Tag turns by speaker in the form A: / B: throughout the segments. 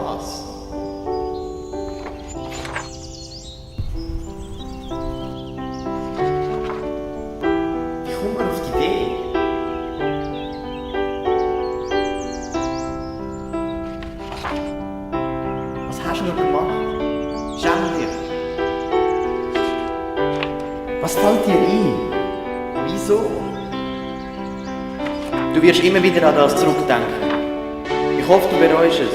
A: was? Wie kommt man auf die Idee? Was hast du noch gemacht? Schäm dich. Was fällt dir ein? Wieso? Du wirst immer wieder an das zurückdenken. Ich hoffe, du bereust es.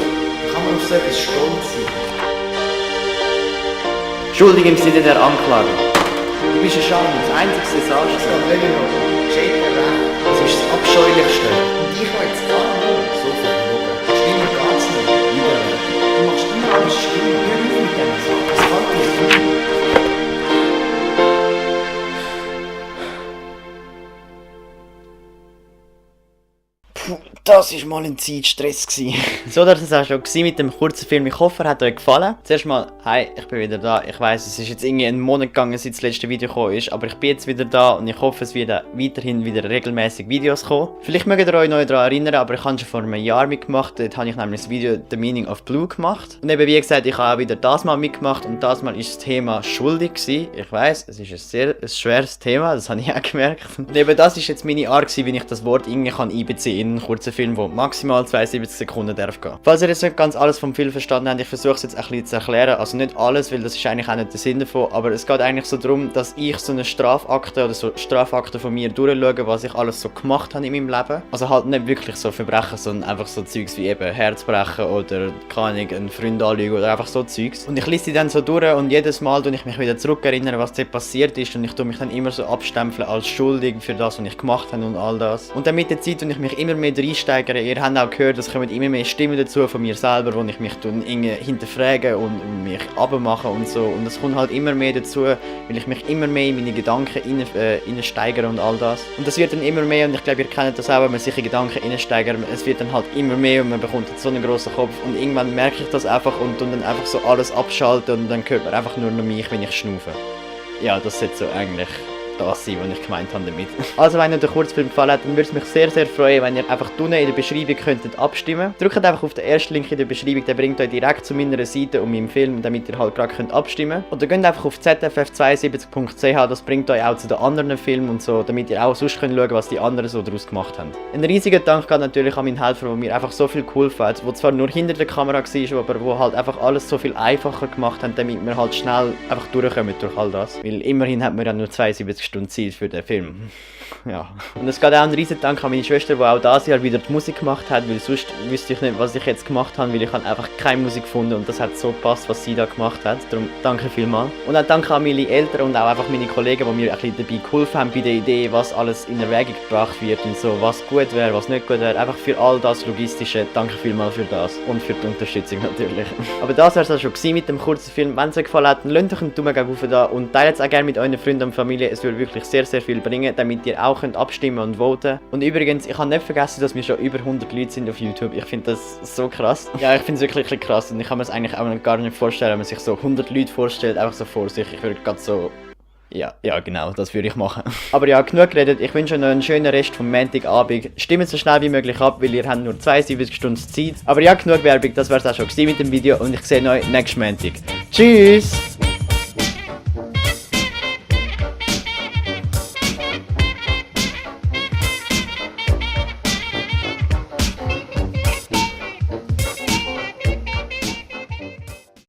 A: Kann man auf so etwas stolz sein? Schuldig im Sinne der Anklage. Du bist ein Schande, das einzige Desaster. Das geht nicht noch. Schäden recht. Das ist das Abscheulichste. Und ich will jetzt gar nicht so verlogen. Schlimmer geht's nicht. Widerwärtig. Du machst immer alles schlimm. Hör auf mit dem Sachen. Das fällt dir ein. Das war mal ein Zeitstress. So, das war auch schon mit dem kurzen Film. Ich hoffe, er hat euch gefallen. Zuerst mal, hi, ich bin wieder da. Ich weiss, es ist jetzt irgendwie einen Monat gegangen, seit das letzte Video gekommen ist. Aber ich bin jetzt wieder da und ich hoffe, es werden weiterhin wieder regelmäßig Videos kommen. Vielleicht mögt ihr euch noch daran erinnern, aber ich habe schon vor einem Jahr mitgemacht. Dort habe ich nämlich das Video The Meaning of Blue gemacht. Und eben, wie gesagt, ich habe auch wieder das mal mitgemacht. Und das mal ist das Thema schuldig gewesen. Ich weiss, es ist ein sehr schweres Thema, das habe ich auch gemerkt. Und eben, das ist jetzt meine Art gewesen, wie ich das Wort irgendwie einbeziehen kann in einen kurzen Film, der maximal 72 Sekunden darf gehen. Falls ihr jetzt nicht ganz alles vom Film verstanden habt, ich versuche es jetzt ein bisschen zu erklären. Also nicht alles, weil das ist eigentlich auch nicht der Sinn davon, aber es geht eigentlich so darum, dass ich so eine Strafakte oder so Strafakte von mir durchschaue, was ich alles so gemacht habe in meinem Leben. Also halt nicht wirklich so Verbrechen, sondern einfach so Zeugs wie eben Herzbrechen oder keine Ahnung, einen Freund anlügen oder einfach so Zeugs. Und ich lese die dann so durch und jedes Mal tue ich mich wieder zurückerinnern, was dort passiert ist und ich tue mich dann immer so abstempeln als schuldig für das, was ich gemacht habe und all das. Und dann mit der Zeit tue ich mich immer mehr reinsteigern. Ihr habt auch gehört, es kommen immer mehr Stimmen dazu von mir selber, wo ich mich hinterfrage und mich abmache und so. Und es kommt halt immer mehr dazu, weil ich mich immer mehr in meine Gedanken reinsteigere und all das. Und das wird dann immer mehr und ich glaube, ihr kennt das auch, wenn man sich in Gedanken reinsteigert. Es wird dann halt immer mehr und man bekommt so einen grossen Kopf. Und irgendwann merke ich das einfach und dann einfach so alles abschalten und dann hört man einfach nur noch mich, wenn ich schnaufe. Ja, das sollte so eigentlich das sein, was ich gemeint habe damit. Also wenn euch der Kurzfilm gefallen hat, dann würde es mich sehr, sehr freuen, wenn ihr einfach unten in der Beschreibung könntet abstimmen. Drückt einfach auf den ersten Link in der Beschreibung, der bringt euch direkt zu meiner Seite und meinem Film, damit ihr halt gerade könnt abstimmen. Oder geht einfach auf zff72.ch, das bringt euch auch zu den anderen Filmen und so, damit ihr auch sonst könnt schauen, was die anderen so daraus gemacht haben. Ein riesiger Dank geht natürlich an meinen Helfer, der mir einfach so viel geholfen hat, der zwar nur hinter der Kamera war, aber wo halt einfach alles so viel einfacher gemacht hat, damit wir halt schnell einfach durchkommen durch all das. Weil immerhin hat man ja nur 72 Stunden Zeit für den Film. Ja. Und es geht auch ein riesen Dank an meine Schwester, die auch dieses Jahr wieder die Musik gemacht hat, weil sonst wüsste ich nicht, was ich jetzt gemacht habe, weil ich habe einfach keine Musik gefunden und das hat so gepasst, was sie da gemacht hat. Darum danke vielmals. Und auch danke an meine Eltern und auch einfach meine Kollegen, die mir ein bisschen dabei geholfen haben bei der Idee, was alles in Erwägung gebracht wird und so, was gut wäre, was nicht gut wäre. Einfach für all das Logistische. Danke vielmals für das und für die Unterstützung natürlich. Aber das war es auch schon mit dem kurzen Film. Wenn es euch gefallen hat, dann lasst euch einen Daumen hoch da und teilt es auch gerne mit euren Freunden und Familie. Es würde wirklich sehr, sehr viel bringen, damit ihr auch könnt abstimmen und voten. Und übrigens, ich habe nicht vergessen, dass wir schon über 100 Leute sind auf YouTube. Ich finde das so krass. Ja, ich finde es wirklich krass und ich kann mir es eigentlich auch gar nicht vorstellen, wenn man sich so 100 Leute vorstellt, einfach so vor sich. Ich würde gerade so... Ja, genau, das würde ich machen. Aber ja, genug geredet. Ich wünsche euch noch einen schönen Rest vom Montagabend. Stimmt so schnell wie möglich ab, weil ihr habt nur 72 Stunden Zeit. Aber ja, genug Werbung, das wäre es auch schon mit dem Video und ich sehe euch nächsten Montag. Tschüss!